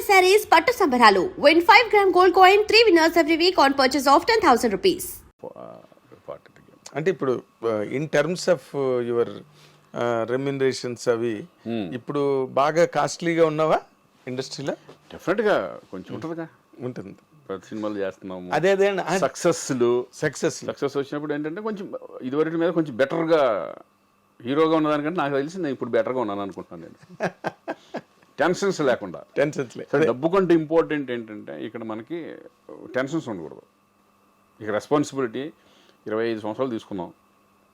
sarees పట్టు సంబరాలు. Win 5-gram gold coin, 3 winners every week on purchase of 10,000 rupees. అంటే ఇప్పుడు in terms of your remunerations అవి ఇప్పుడు బాగా కాస్ట్లీగా ఉన్నావా ఇండస్ట్రీలో? డెఫినెట్గా కొంచెం ఉంటుందిగా, ఉంటుంది. ప్రతి సినిమాలు చేస్తున్నాము. అదే సక్సెస్ వచ్చినప్పుడు ఏంటంటే కొంచెం ఇదివరకు మీద కొంచెం బెటర్గా హీరోగా ఉన్నదానికంటే నాకు తెలిసి నేను ఇప్పుడు బెటర్గా ఉన్నాను అనుకుంటున్నాను. నేను టెన్షన్స్ లేకుండా. డబ్బు కంటే ఇంపార్టెంట్ ఏంటంటే ఇక్కడ మనకి టెన్షన్స్ ఉండకూడదు. ఇక రెస్పాన్సిబిలిటీ 25 సంవత్సరాలు తీసుకున్నాం,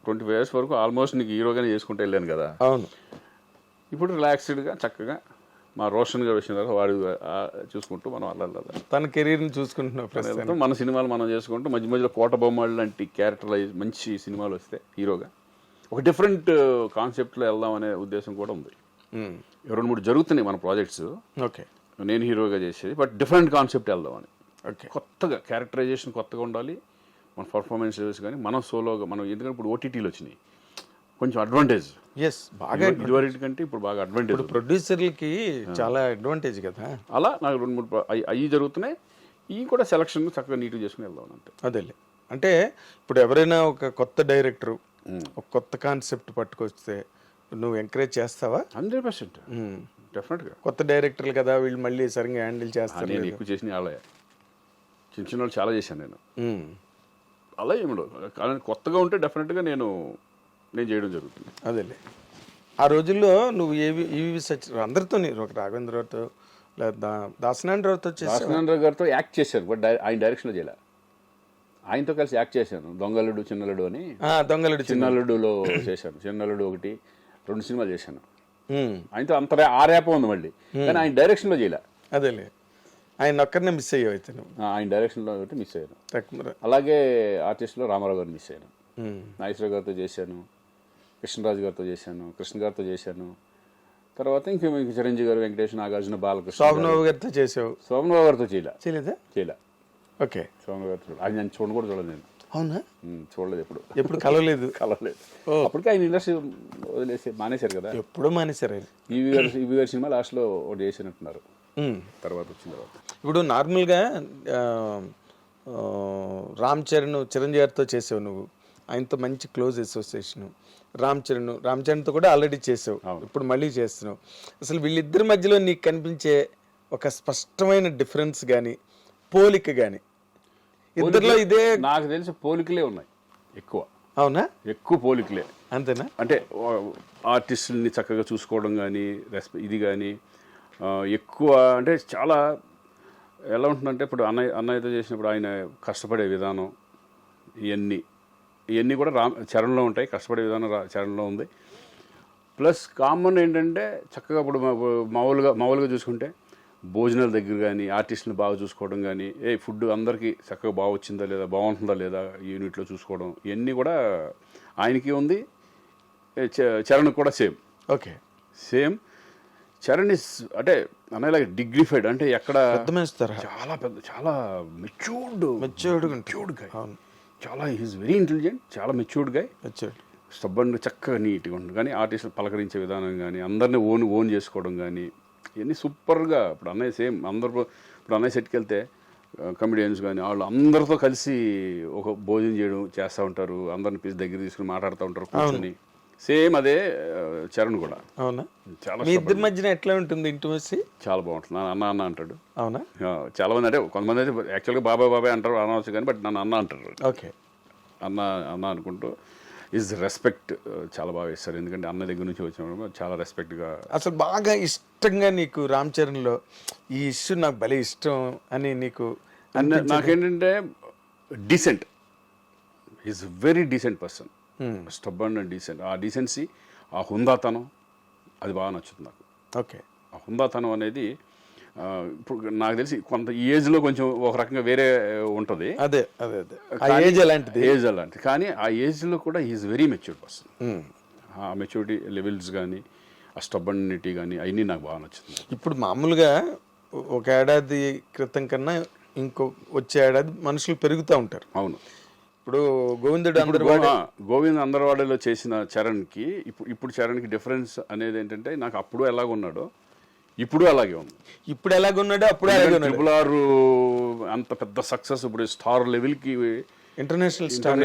25 years వరకు ఆల్మోస్ట్ నీకు హీరోగానే చేసుకుంటూ వెళ్ళాను కదా. అవును. ఇప్పుడు రిలాక్స్డ్గా చక్కగా మా రోషన్గా వచ్చిన తర్వాత వాడు చూసుకుంటూ మనం అలా తన కెరీర్ని చూసుకుంటున్నాం. మన సినిమాలు మనం చేసుకుంటూ మధ్య మధ్యలో కోట బొమ్మలు లాంటి క్యారెక్టరైజ్ మంచి సినిమాలు వస్తే హీరోగా ఒక డిఫరెంట్ కాన్సెప్ట్లో వెళ్దాం అనే ఉద్దేశం కూడా ఉంది. 2-3 జరుగుతున్నాయి మన ప్రాజెక్ట్స్. ఓకే, నేను హీరోగా చేసేది, బట్ డిఫరెంట్ కాన్సెప్ట్ వెళ్దామని. ఓకే, కొత్తగా క్యారెక్టరైజేషన్ కొత్తగా ఉండాలి, మన పర్ఫార్మెన్సెస్ కానీ మనం సోలోగా మనం, ఎందుకంటే ఇప్పుడు ఓటీటీలు వచ్చినాయి కొంచెం అడ్వాంటేజ్. బాగా ఇదివరకు కంటే ఇప్పుడు బాగా అడ్వాంటేజ్. ప్రొడ్యూసర్లకి చాలా అడ్వాంటేజ్ కదా. అలా నాకు 2-3 అవి జరుగుతున్నాయి. ఇవి కూడా సెలక్షన్ చక్కగా నీట్గా చేసుకుని వెళ్దాం అంతే. అదేలే. అంటే ఇప్పుడు ఎవరైనా ఒక కొత్త డైరెక్టరు ఒక కొత్త కాన్సెప్ట్ పట్టుకొస్తే నువ్వు ఎంకరేజ్ చేస్తావా? 100% డెఫినెట్గా. కొత్త డైరెక్టర్లు కదా, వీళ్ళు మళ్ళీ సరిగ్గా హ్యాండిల్ చేస్తారు. నేను ఎక్కువ చేసిన వాళ్ళే, చిన్న వాళ్ళు చాలా చేశాను నేను. అలా ఏమిడవు, కానీ కొత్తగా ఉంటే డెఫినెట్గా నేను చేయడం జరుగుతుంది. అదేలే. ఆ రోజుల్లో నువ్వు ఈవి అందరితో, ఒక రాఘవేంద్రరావుతో లేదా దాసనారాయణరావుతో దాసనారాయణరావు గారితో యాక్ట్ చేశాను, బట్ ఆయన డైరెక్షన్లో చేయలే. ఆయనతో కలిసి యాక్ట్ చేశాను, దొంగలుడు చిన్నలుడు అని. చిన్నలుడులో చేశాను. చిన్నలుడు 1-2 సినిమాలు చేశాను ఆయనతో. అంత ఆ రేప ఉంది మళ్ళీ, కానీ ఆయన డైరెక్షన్లో చేయలే. అదేలే, ఆయన ఒక్కరినే మిస్ అయ్యావు అయితే నువ్వు. ఆయన డైరెక్షన్లో ఒకటి మిస్ అయ్యాను. అలాగే ఆర్టిస్ట్లో రామారావు గారు మిస్ అయ్యాను. నాగేశ్వరరావు గారితో చేశాను, కృష్ణరాజు గారితో చేశాను, కృష్ణ గారితో చేశాను. తర్వాత ఇంక చిరంజీవి గారు, వెంకటేష్, నాగార్జున, బాలకృష్ణ, శోభనబాబు గారితో చేసావు. శోభనబాబు గారితో చేయలే. ఓకే, శోభనబాబు గారితో అది నేను చూడలేదు నేను. అవునా? చూడలేదు, ఎప్పుడు కలవలేదు. అప్పటికే ఆయన ఇండస్ట్రీ వదిలేసి మానేశారు కదా. ఎప్పుడూ మానేశారు ఆయన. ఈవి గారి సినిమా లాస్ట్లో ఒకటి చేసినట్టున్నారు. తర్వాత వచ్చిన తర్వాత ఇప్పుడు నార్మల్గా రామ్ చరణ్, చిరంజీవి గారితో చేసావు నువ్వు. ఆయనతో మంచి క్లోజ్ అసోసియేషన్. రామ్ చరణ్తో కూడా ఆల్రెడీ చేసావు, ఇప్పుడు మళ్ళీ చేస్తున్నావు. అసలు వీళ్ళిద్దరి మధ్యలో నీకు కనిపించే ఒక స్పష్టమైన డిఫరెన్స్ కానీ పోలిక కానీ ఇద్దరిలో? ఇదే నాకు తెలిసి పోలికలే ఉన్నాయి ఎక్కువ. అవునా? ఎక్కువ పోలికలే. అంతేనా? అంటే ఆర్టిస్టుల్ని చక్కగా చూసుకోవడం కానీ, ఇది కానీ ఎక్కువ. అంటే చాలా ఎలా ఉంటుందంటే, ఇప్పుడు అన్నయ్యతో చేసినప్పుడు ఆయన కష్టపడే విధానం, ఇవన్నీ కూడా చరణ్లో ఉంటాయి. కష్టపడే విధానం చరణ్లో ఉంది. ప్లస్ కామన్ ఏంటంటే చక్కగా ఇప్పుడు మామూలుగా చూసుకుంటే భోజనాల దగ్గర కానీ, ఆర్టిస్టుని బాగా చూసుకోవడం కానీ, ఫుడ్ అందరికీ చక్కగా బాగా వచ్చిందా లేదా, బాగుంటుందా లేదా యూనిట్లో చూసుకోవడం, ఇవన్నీ కూడా ఆయనకి ఉంది. చరణ్ కూడా same. Okay, same. Charan is అంటే అన్నలాగే డిగ్నిఫైడ్, అంటే ఎక్కడ చాలా పెద్ద, చాలా మెచ్యూర్డ్ గాయ్. చాలా ఈజ్ వెరీ ఇంటెలిజెంట్, చాలా మెచ్యూర్డ్ గాయ్. స్టబ్బన్, చక్కగా నీట్గా ఉంటుంది. కానీ ఆర్టిస్టులు పలకరించే విధానం కానీ, అందరినీ ఓన్ చేసుకోవడం కానీ, ఇవన్నీ సూపర్గా. ఇప్పుడు అన్నయ్య సేమ్ అందరూ, ఇప్పుడు అన్నయ్య సెట్కి వెళ్తే కమెడియన్స్ కానీ వాళ్ళు అందరితో కలిసి ఒక భోజనం చేస్తూ ఉంటారు, అందరిని దగ్గర తీసుకుని మాట్లాడుతూ ఉంటారు కూర్చొని. సేమ్ అదే చరణ్ కూడా. అవునా? చాలా మీ ఇద్దరి మధ్యన ఎట్లా ఉంటుంది ఇంటిమసీ? చాలా బాగుంటుంది. అన్న అంటాడు. అవునా? చాలా మంది, అంటే కొంతమంది అయితే యాక్చువల్గా బాబాయ్ అంటారు, అనవచ్చు కానీ, బట్ నన్ను అన్న అంటారు. ఓకే, అన్న అనుకుంటూ ఈజ్ రెస్పెక్ట్ చాలా బాగా ఇస్తారు. ఎందుకంటే అన్న దగ్గర నుంచి వచ్చినప్పుడు చాలా రెస్పెక్ట్గా. అసలు బాగా ఇష్టంగా నీకు రామ్ చరణ్లో ఈ ఇష్యూ నాకు భలే ఇష్టం అని నీకు? నాకేంటంటే decent, is very decent person. Stubborn and decent. ఆ డీసెన్సీ, ఆ హుందాతనం, అది బాగా నచ్చుతుంది నాకు. ఓకే, ఆ హుందాతనం అనేది ఇప్పుడు నాకు తెలిసి కొంత ఈ ఏజ్లో కొంచెం ఒక రకంగా వేరే ఉంటుంది. అదే ఏజ్ అలాంటిది. కానీ ఆ ఏజ్లో కూడా ఈజ్ వెరీ మెచ్యూర్డ్ పర్సన్. ఆ మెచ్యూరిటీ లెవెల్స్ కానీ, ఆ స్టబ్బనిటీ కానీ, అవన్నీ నాకు బాగా నచ్చుతుంది. ఇప్పుడు మామూలుగా ఒక ఏడాది క్రితం కన్నా ఇంకో వచ్చే ఏడాది మనుషులు పెరుగుతూ ఉంటారు. అవును. ఇప్పుడు గోవింద్ అందరవాడలో చేసిన చరణ్కి ఇప్పుడు చరణ్కి డిఫరెన్స్ అనేది ఏంటంటే, నాకు అప్పుడు ఎలాగున్నాడో ఇప్పుడు అలాగే ఉంది. ఇప్పుడు ఎలాగున్నాడో అప్పుడు అలాగే ఉన్నాడు. ట్రిపుల్ ఆర్ అంత పెద్ద సక్సెస్ ఇప్పుడు స్టార్ లెవెల్కి ఇంటర్నేషనల్ స్టార్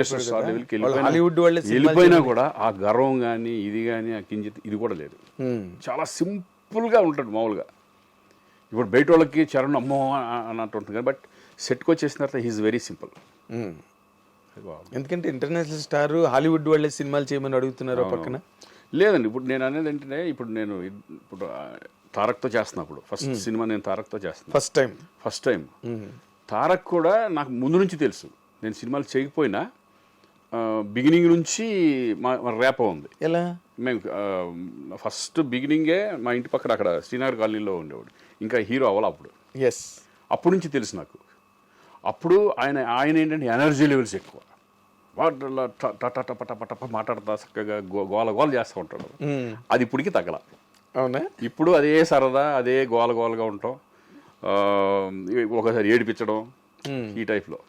లెవెల్కి హాలీవుడ్ వాళ్ళే వెళ్ళిపోయినా కూడా ఆ గర్వం కానీ ఇది కానీ ఆ కించిత్ ఇది కూడా లేదు. చాలా సింపుల్గా ఉంటాడు మామూలుగా. ఇప్పుడు బయట వాళ్ళకి చరణ్ అమ్మో అన్నట్టు ఉంటుంది కానీ బట్ సెట్కి వచ్చేసిన తర్వాత హీఈస్ వెరీ సింపుల్. ఎందుకంటే ఇంటర్నేషనల్ స్టార్ హాలీవుడ్ వాళ్ళే సినిమాలు చేయమని అడుగుతున్నారు పక్కన. లేదండి ఇప్పుడు నేను అనేది ఏంటంటే ఇప్పుడు తారక్తో చేస్తున్నప్పుడు ఫస్ట్ సినిమా నేను తారక్తో చేస్తున్నాను ఫస్ట్ టైం. తారక్ కూడా నాకు ముందు నుంచి తెలుసు. నేను సినిమాలు చేయకపోయినా బిగినింగ్ నుంచి మా ర్యాప్ ఉంది. ఎలా? మేము ఫస్ట్ బిగినింగే మా ఇంటి పక్కన అక్కడ శ్రీనగర్ కాలనీలో ఉండేవాడు. ఇంకా హీరో అవ్వాలి అప్పుడు. అప్పటి నుంచి తెలుసు నాకు. అప్పుడు ఆయన ఏంటంటే ఎనర్జీ లెవెల్స్ ఎక్కువ. వాటిలో టప మాట్లాడతా చక్కగా గోల చేస్తూ ఉంటాడు. అది ఇప్పటికి తగ్గల. అవునా? ఇప్పుడు అదే సరదా, అదే గోలగా ఉంటాం, ఒకసారి ఏడిపించడం ఈ టైప్లో.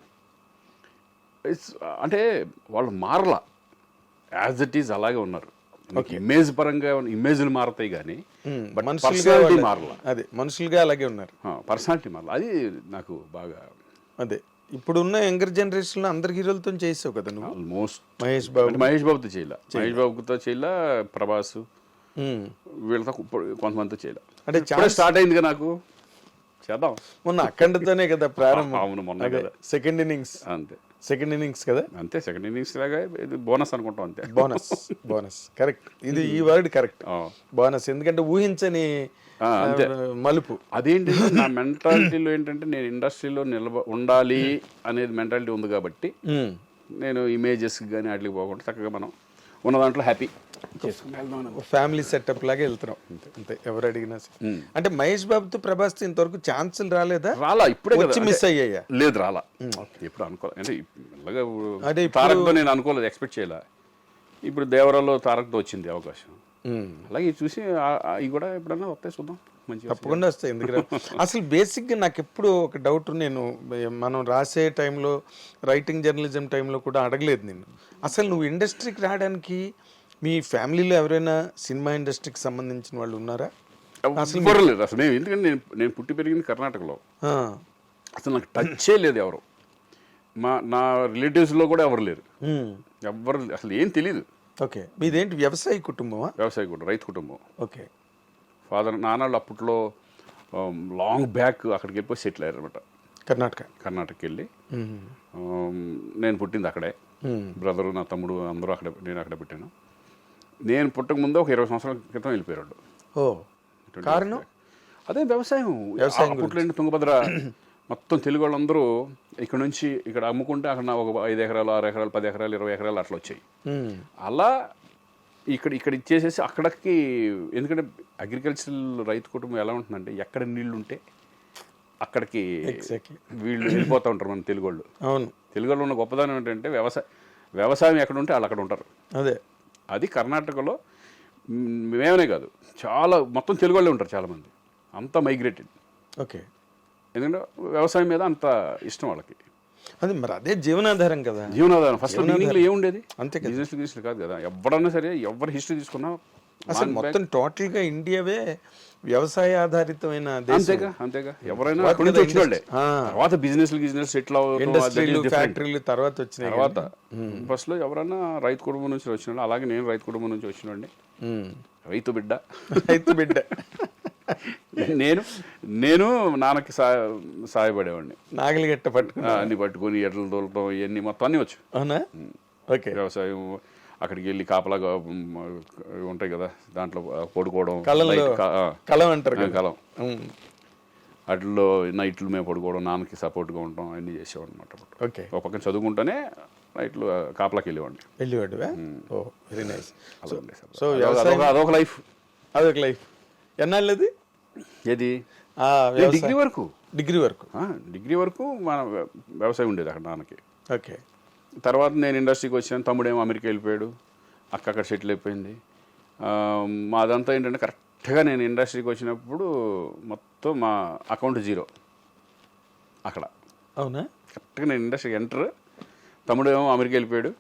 అంటే వాళ్ళు మారలా, యాజ్ ఇట్ ఈజ్ అలాగే ఉన్నారు. ఇమేజ్ పరంగా ఇమేజ్లు మారతాయి కానీ పర్సనాలిటీ మారలా. అదే మనుషులుగా అలాగే ఉన్నారు, పర్సనాలిటీ మారలా. అది నాకు బాగా అదే. ఇప్పుడున్న యంగర్ జనరేషన్ లో అందరు హీరోలతో చేసావు కదా నువ్వు. ఆల్మోస్ట్ మహేష్ బాబుతో చేయలే, ప్రభాస్ వీళ్ళతో కొంతమందితో చేయలే. అంటే స్టార్ట్ అయింది కదా నాకు. చేద్దాం మొన్న అఖండతోనే కదా ప్రారంభం. అవును, మొన్న కదా సెకండ్ ఇన్నింగ్స్. అంతే, సెకండ్ ఇన్నింగ్స్ కదా. అంతే, సెకండ్ ఇన్నింగ్స్ లాగా ఇది బోనస్ అనుకుంటాం. అంతే, బోనస్ కరెక్ట్. ఇది ఈ వర్డ్ కరెక్ట్, బోనస్. ఎందుకంటే ఊహించని మలుపు. అదేంటి నా మెంటాలిటీలో ఏంటంటే నేను ఇండస్ట్రీలో ఉండాలి అనేది మెంటాలిటీ ఉంది కాబట్టి నేను ఇమేజెస్ కానీ వాటికి పోకుండా చక్కగా మనం ఉన్న దాంట్లో హ్యాపీ ఫ్యామిలీ సెటప్ లాగా వెళ్తున్నాం అంతే. ఎవరు అడిగినా. అంటే మహేష్ బాబుతో ప్రభాస్ ఇంతవరకు ఛాన్సులు రాలా? ఇప్పుడే వచ్చి మిస్ అయ్యాయా? లేదు, రాలా. ఎప్పుడు అనుకోలేదు. అంటే తారక్తో నేను అనుకోలేదు, ఎక్స్పెక్ట్ చేయలే. ఇప్పుడు దేవరాలో తారక్తో వచ్చింది అవకాశం. అలాగే చూసి అవి కూడా ఎప్పుడన్నా వస్తాయి, చూద్దాం. మంచిగా తప్పకుండా వస్తాయి. ఎందుకంటే అసలు బేసిక్గా నాకు ఎప్పుడు ఒక డౌట్, నేను మనం రాసే టైంలో రైటింగ్ జర్నలిజం టైంలో కూడా అడగలేదు నేను, అసలు నువ్వు ఇండస్ట్రీకి రావడానికి మీ ఫ్యామిలీలో ఎవరైనా సినిమా ఇండస్ట్రీకి సంబంధించిన వాళ్ళు ఉన్నారా? అసలు లేదు. అసలు ఎందుకంటే నేను పుట్టి పెరిగింది కర్ణాటకలో. అసలు నాకు టచ్చే లేదు ఎవరు. నా రిలేటివ్స్లో కూడా ఎవరు లేరు. ఎవరు అసలు ఏం తెలీదు. ఓకే, మీదేంటి వ్యవసాయ కుటుంబమా? వ్యవసాయ కుటుంబం, రైతు కుటుంబం. ఓకే. ఫాదర్ నాన్నలు అప్పట్లో లాంగ్ బ్యాక్ అక్కడికి వెళ్ళిపోయి సెటిల్ అయ్యారు అనమాట. కర్ణాటకకి వెళ్ళి. నేను పుట్టింది అక్కడే. బ్రదరు, నా తమ్ముడు అందరూ అక్కడే, నేను అక్కడే పుట్టాను. నేను పుట్టక ముందు ఒక 20 సంవత్సరాల క్రితం వెళ్ళిపోయాడు. కారణం అదే వ్యవసాయం. అప్పట్లో తుంగభద్ర మొత్తం తెలుగు వాళ్ళందరూ ఇక్కడ నుంచి ఇక్కడ అమ్ముకుంటే అక్కడ ఒక 5 ఎకరాలు, 6 ఎకరాలు, 10 ఎకరాలు, 20 ఎకరాలు అట్లా వచ్చాయి. అలా ఇక్కడ ఇచ్చేసేసి అక్కడికి. ఎందుకంటే అగ్రికల్చరల్ రైతు కుటుంబం ఎలా ఉంటుందంటే ఎక్కడ నీళ్లు ఉంటే అక్కడికి వీళ్ళు వెళ్ళిపోతూ ఉంటారు. మన తెలుగు వాళ్ళు. అవును, తెలుగు వాళ్ళు ఉన్న గొప్పదనం ఏంటంటే వ్యవసాయం ఎక్కడ ఉంటే వాళ్ళు అక్కడ ఉంటారు. అది కర్ణాటకలో మేమనే కాదు, చాలా మొత్తం తెలుగు వాళ్ళే ఉంటారు చాలామంది. అంతా మైగ్రేటెడ్. ఓకే. ఎందుకంటే వ్యవసాయం మీద అంత ఇష్టం వాళ్ళకి. అది మరి అదే జీవనాధారం కదా. జీవనాధారం ఫస్ట్ బిగినింగ్లో ఏముండేది? అంతే, బిజినెస్ కాదు కదా. ఎవరన్నా సరే, ఎవరి హిస్టరీ తీసుకున్నా అసలు మొత్తం టోటల్గా ఇండియావే వ్యవసాయ ఆధారితమైన దేశం. అంతేగా ఎవరైనా అక్కడి నుంచి వచ్చిన వాళ్ళే. తర్వాత బిజినెస్ సెటిల్ ఇండస్ట్రీలు, ఫ్యాక్టరీలు తర్వాత వచ్చినాయి. తర్వాత ఫస్ట్ లో ఎవరైనా రైతు కుటుంబం నుంచి వచ్చిన. అలాగే నేను రైతు కుటుంబం నుంచి వచ్చినండి. రైతు బిడ్డ. నేను నాన్నకి సాయపడేవాడిని. నాగలి గట్ట అన్ని పట్టుకొని ఎడ్లు తోలటం ఇవన్నీ మొత్తం అన్నీ వచ్చు. అవునా? ఓకే. వ్యవసాయం అక్కడికి వెళ్ళి కాపలాగా ఉంటాయి కదా, దాంట్లో పడుకోవడం, కలం అంటారు, కలం. వాటిల్లో నైట్లు మేము పడుకోవడం, నాన్నకి సపోర్ట్గా ఉండటం అన్నీ చేసేవాడు అనమాట. ఓకే. ఒక పక్కన చదువుకుంటూనే నైట్లు కాపలాకి వెళ్ళేవాడు. Very nice. సో అదొక లైఫ్. ఎన్నాళ్ళది? ఏది? డిగ్రీ వరకు మన వ్యవసాయం ఉండేది అక్కడ నాన్నకి. ఓకే. తర్వాత నేను ఇండస్ట్రీకి వచ్చాను. తమ్ముడేమో అమెరికా వెళ్ళిపోయాడు, అక్కడ సెటిల్ అయిపోయింది. మాదంతా ఏంటంటే కరెక్ట్గా నేను ఇండస్ట్రీకి వచ్చినప్పుడు మొత్తం మా అకౌంట్ 0 అక్కడ. అవునా? కరెక్ట్గా నేను ఇండస్ట్రీకి ఎంటర్, తమ్ముడేమో అమెరికా వెళ్ళిపోయాడు.